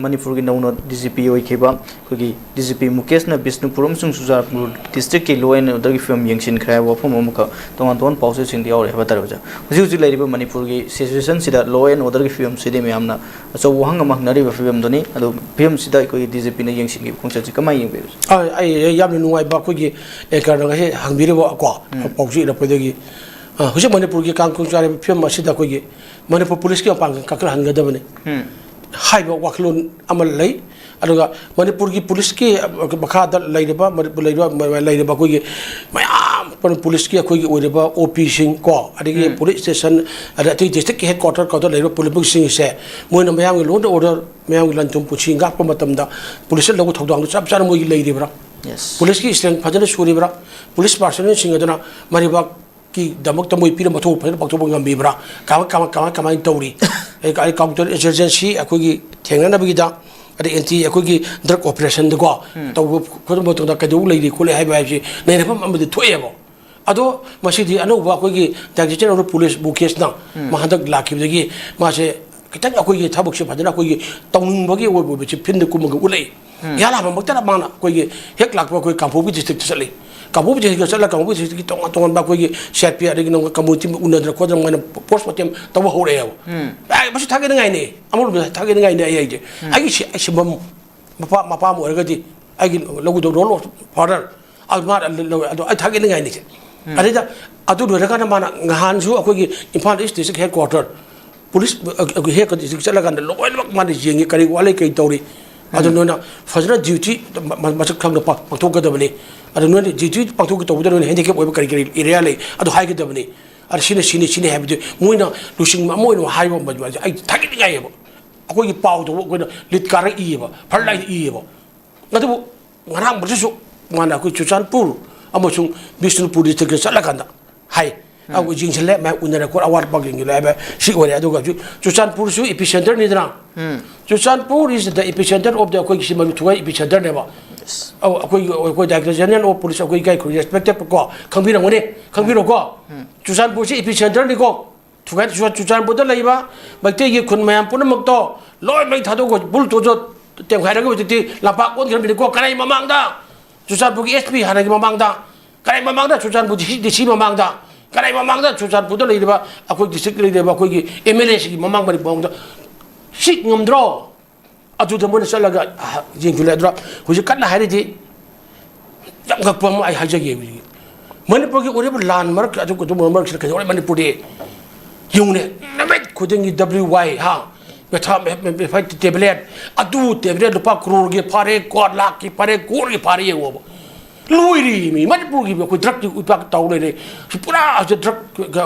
मणिपुर की नौना DGP होइखिबा खुगी DGP Mukesh ना बिष्णुपुर अमसुंग सुजारपुर डिस्ट्रिक्ट की लॉ एंड ऑर्डर की फिल्म यंगसिनख्राय वाफम अमुक तोन पाउसे सिंदी और हेबा तरबजा हुजि हुजि लाइरिबा मणिपुर की सिचुएशन सिदा लॉ एंड ऑर्डर की फिल्म सिदे मैमना अचौ वहंग मखनरिबा फिल्म दोनी अदो फिल्म सिदा कोई डीजीपी ने यंगसिनगी खोंगचि कमाय यंगबे आई याम नुंगाइबा खुगी एकरना हे हंगबिरिबो को पाउसि रपदगी हुजि मणिपुर की कांग कुंचारे फिल्म सिदा कोगी मणिपुर पुलिस की पांग ककर हंगदबने हाइबा वाखलोन अमल लई अदुगा मणिपुर की पुलिस की मखादा लैरबा मणिपुर लैरबा कोई मयाम पुलिस की अखोई ओइरबा ओपी सिंह को अदगी पुलिस स्टेशन अदति डिस्ट्रिक्ट हेडक्वार्टर को लैरबा पुलिस सिंह से मोइन मयाम लोन ऑर्डर मयाम लंचुम पुछि गाप मतमदा पुलिस लगु थौदांग चप चार मोइ लैरिबरा पुलिस की स्ट्रेंथ फजन सुरिबरा पुलिस पर्सनल सिंह अदना मरिबा की दमक तमोई पीर मथौ फजन पक्थोब ngambibra kama tawri ai counter insurgency akogi thengna nabigida adi anti akogi drug operation ko taw ko mo tong da kadu leiri khole hai ba ji nei na pam amadi thoyebo ado masidi anu ba akogi tagjichen ro police bukes na mahadak lakibdagi ma se kitang akogi thabuk se phajana akogi tawning bagi wo be chi phin ku mo ulai yala ba mokta mana akogi hek lakba koi kampubi district sali kamu bisa juga salah kamu bisa kita tongan bak lagi set pihak lagi nong kamu tim undang undang kuadran mana pos macam tahu hore ya, masih thagi dengan ini, amul thagi dengan ini aja, aja si mapa mu orang di, aja lagu tu rolo father, almar aduh thagi dengan ini, ada dah, aduh dua rekan mana ngahan su aku lagi Imphal East District Headquarter, polis aku hek district salah kan, lokai mak mana jengi kari wale kai tauri, aduh nona fazna duty masuk kamu dapat waktu kita beli. अरे नोने जिजु पांथो के तोबदर नोने handicap ओइबा करी करी area ले अदो high के दबनी अरे सिने हैबदे Moina लुसिंग मोइनो हाइबो मजमा आई थागि गायबो अखोइ की पाउ तो कोइना लिट कार इबा फरलाई इबा अदबो ngaraang बसु माना कोइ चुचानपुर अमसुं बिष्णुपुर डिस्ट्रिक्ट चलकांदा हाइ आगो जिंगसले मा उनरा को अवार्ड बागिंग लेबा सि ओरे अदुगा चुचानपुर सु एपिसेंटर निद्रा Churachandpur is the epicentre of the कोइ सिमनु थुगा एपिसेंटर नेबा अखोई डायरेक्टर जनरल ऑफ पुलिस अखोई गाय खुरी रेस्पेक्टेड को खंबिरंगने खंबिरो को चुचानपुर से एपिसेंटर नि को थुगा चुचानपुर द लैबा बैते ये खुन मयाम पुनमक तो लोय मै थादो को बुल तो जो तेम खाइरा को तिति लापा कोन खरबि को कनाई ममांगदा चुचानपुर की एसपी हाना की ममांगदा कनाई ममांगदा चुचानपुर डीसी ममांगदा कनाई ममांगदा चुचानपुर द लैबा अखोई डिस्ट्रिक्ट लैबा अखोई की एमएलए की ममांग बरि बंगदा सिक ngomdro अदुदा मोन चलगा जिंगुलेद्रा हुजि कन्ना हारिदि यम गपम आई हाजगे मणिपुर की ओरेब लान मरक अदु को मरक से कजोरे मणिपुर दे युने नमेट खुदिंगी WY हा बेथा मे फाइट टेबलेट अदु टेबलेट रुपा करोड़ के फारे कोट लाख की फारे कोर की फारे ये वो लुइरी मी मणिपुर की कोई ड्रग की उपाक ताउले रे पूरा जो ड्रग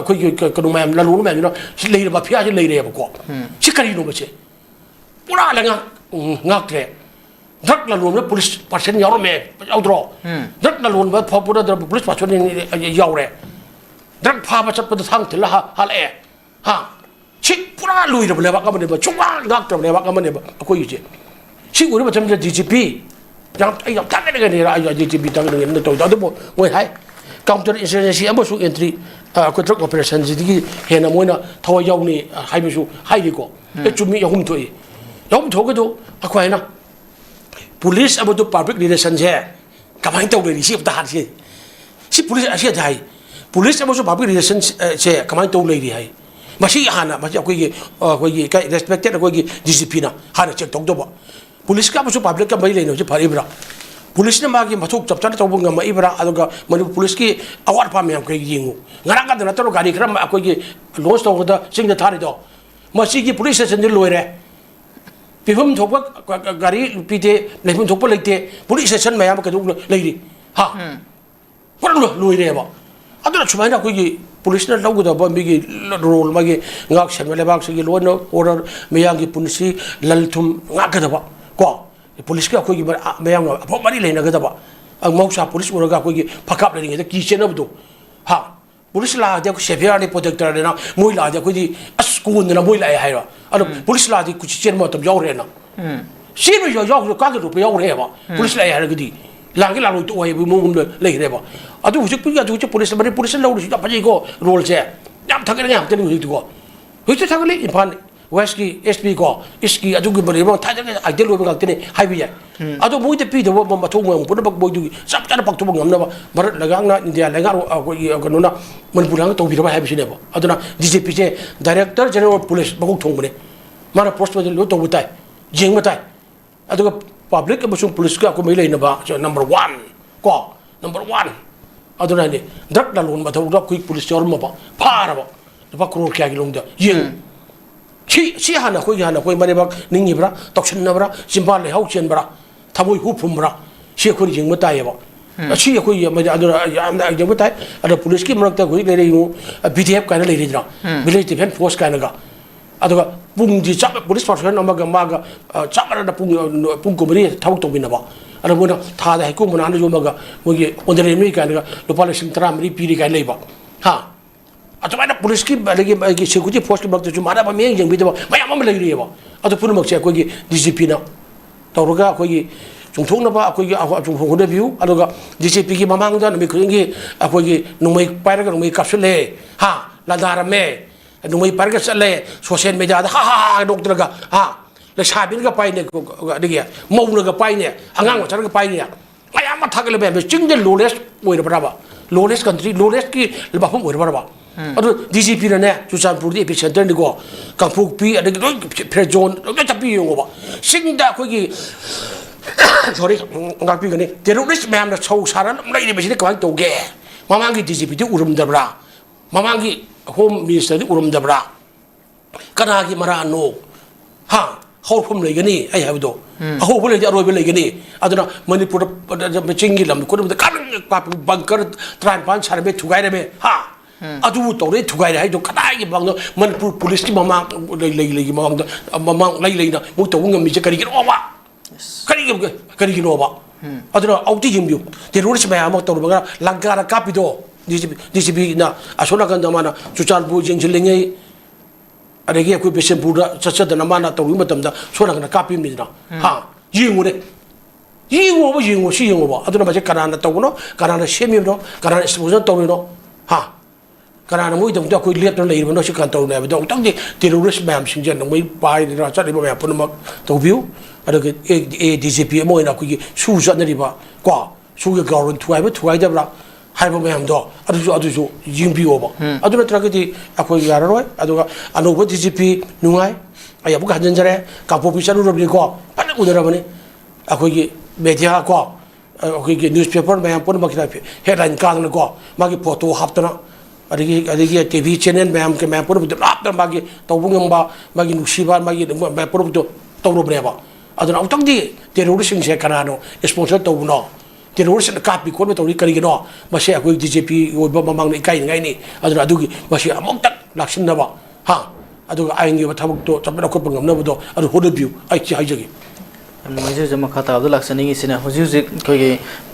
कोई कनु मैम ललु मैम नो लेरे बा फिया से लेरे को सिकरी नो बचे पूरा लगा ngakre drak la lon police person yaw me outro drak la lon ba phapura da police person yaw re drak pha ba chap da thang thila ha le ha chik pura lui da ba ka ba ne ba chwa ngak da ne ba ka ma ne ba ko yi je chik uri ba cham da DGP jam ai yam ta ne ne ra DGP ta ne to da bo moi hai counter insurgency amo su entry ko drug operation ji he na moi na thaw yaw ni hai bi su hai di ko e chumi yahum thoi yom thoga do akwai na police abo to public relation je kamai tau le si ta han si police asia jai police abo so public relation je kamai tau le ri hai masi hana masi akoi kai respected akoi DGP na hana check tok do ba police ka abo so public ka bai le no je phari bra police na magi mathuk chap chap tau ngam ibra aduga mani police ki award pa me am kai yingu ngarang ka na to gari khram akoi launch tau da sing da thari do masi ki police station ni loire पिफम थोप गाड़ी पीते लेफम थोप लेते police station ma'am कदू लेरी हा पुरा Louis रे बा अदुना छुमाइना कोई पुलिस ने लौगदब मिगी रोल मागी ngak chen लेबाक से लोन ऑर्डर मैम की पुलिस ललथुम ngakदब को पुलिस का कोई मैम अफो मरी लेनगदब मौसा पुलिस उरगा कोई फकाप लेनी की चेनबदो हा पुलिस ला दे सेफियर ने प्रोटेक्टर ने मोइ ला दे कोई स्कूल ने मोइ ला हाइरा अदो पुलिस ला दे कुछ चेन मत याव रे ना सिनु याव का के रुप याव रे बा पुलिस ला हाइरा गदी लांगे ला तो ओइ बु मुन ले रे बा अदो हुजि पुलिस अदो पुलिस बने पुलिस ला उसी फजै को रोल से याम थके ने हम ते हुजि को हुजि थकले Irfan West ki SP ko iski adu gi bari mo ta ja ideal lo ba tene hai bi ya adu mo te pi de bo ma thong mo ba bo du sap ta pak to ngam na ba mar la gang na India la ga ko no na man pulang to bi ba hai bi ne ba adu na DGP je Director General of Police ba ko thong ne mara post ba lo to butai jing butai adu public ba sung police ka ko mai le na ba number 1 ko number 1 adu na ni dak da lon ba tho da quick police jor ma ba pa ra ba crore kya gi long da yeng si hana khoi mane bak ningi bra tokshin na bra simbal le hau chen bra thamoi hu phum bra si khoi jing ma tai ba si khoi ma adura amna jing ma tai ada police ki marak ta khoi le yu BDF ka na le ri dra village defense force ka na ga aduga pung ji chap police force na ma ga chap ra da pung ko bri thau to bin na ba ada mo na tha da ko mo na jo ma ga mo gi ondere mi ka na lo pala sing tra mi pi ri ka le ba ha atau mana polis ki lagi security force ki bakto cuma ada apa yang gitu banyak mana lagi dia atau pun maksud aku lagi DCP na tahu juga aku lagi jungtung napa aku jungtung kode view atau juga DCP ki mamang dah nami keringi aku lagi numai pair kan numai kapsule ha ladar me numai pair kan sele sosial media ada ha dokter ga ha le sabin ga pai ne dia mau ga pai ne angang macam ga pai ne ayam mata ke lebih cingdel lowest boleh berapa lowest country lowest ki lebih pun boleh berapa aduh DCP na ne Chusanpur di epicenter ni ko Kangpuk pi ada per zone ada tapi yung ba singda ko gi sorry ngak pi gani terrorist ma'am na chau saran lai ni bisi ka to ge mamang gi DCP di urum dabra mamang gi home minister di urum dabra kana gi mara no ha hau phum lai gani ai ha do hau phum lai aroi lai gani aduna manipur chingi lam ko da kan pa bunker tran pan sarbe thugai re ha adu to re thugai hai do kadai gi bang manipur police ki mama lei mama mama lei na mu to ngam mi je kari gi no ba kari gi no ba adu na auti jim biu terrorist ba ma to ba langkara kapido DCP na asona kan da mana chuchan bu jing jilenge adegi aku besen buda chacha da mana to ri matam da sona kan kapi mi na ha yingu re yingu si yingu ba adu na ba je karana to no karana shemi no karana exposure to no ha karena mui dong aku lihat orang lain mana sih kan tahu ni, dong tang di teroris macam singjan dong mui pai di rasa di bawah apa nama tahu view ada ke DCP mau nak aku susah ni riba, kuah susah gaurun tuai dah berapa, hai macam tu, ada tu jimpi apa, ada nak terakhir di aku yaran roy, ada anu buat DCP nungai, ayah bukan jenjare, kapu pisau urut ni kuah, pada udara mana, aku media kuah, aku newspaper macam apa nama kita headline kan kuah, magi foto hafta na adigi TV channel ma'am के मैं पूरा बुद्ध आप तर बाकी तो वो गंबा बाकी नुशीबार बाकी मैं पूरा बुद्ध तो वो बनेबा अदर अब तक दी terrorist से करानो sponsor तो वो ना terrorist कापी कोड में तो री करी नो मशे अकोई DCP वो बम्बांग ने इकाई नहीं नहीं अदर अदुगी मशे अमोक तक लक्षण ना बा हाँ अदुग आएंगे वो थमक तो चप्पल को पंगम ना बुद्धो अदर होड़ बियू आई ची आई जगी मुझे जब मखता अब्दुल लक्षण नहीं किसी ने हुजी कोई